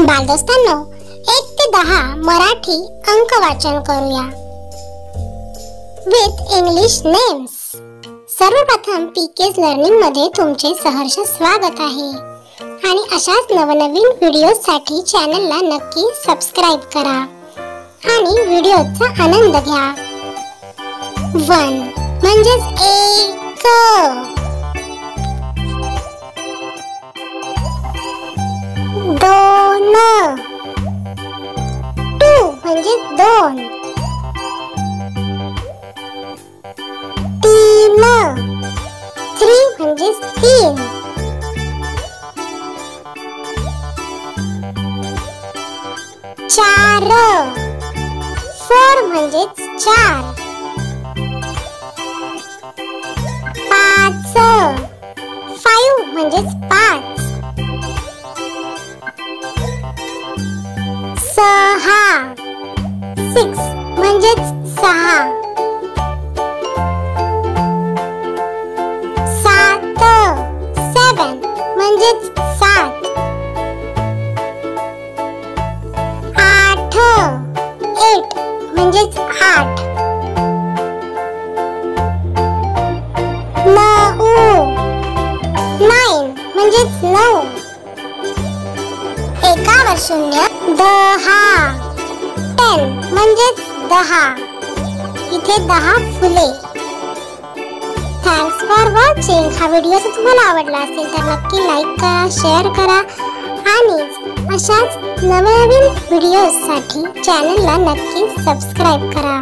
बालदोस्तांनो, 1 ते 10 मराठी अंक वाचन करूया विथ इंग्लिश नेम्स। सर्वप्रथम पीकेज लर्निंग मध्ये तुमचे सहर्ष स्वागत आहे आणि अशाच नवनवीन व्हिडिओसाठी चॅनलला नक्की सबस्क्राइब करा आणि व्हिडिओचा आनंद घ्या। 1 म्हणजेच 1, 2 2 म्हणजे 2, 3 म्हणजे 3, 4 म्हणजे 4, 5 म्हणजे 5, 6 म्हणजे 6, 7 म्हणजे 7, 8 म्हणजे 8, 9 म्हणजे 9, 0 10 म्हणजे 10, इथे 10 फुले। Thanks for watching. हा व्हिडिओ जर तुम्हाला आवडला असेल तर नक्की लाईक करा, शेअर करा आणि अशाच नवनवीन व्हिडिओसाठी चॅनलला नक्की सबस्क्राइब करा।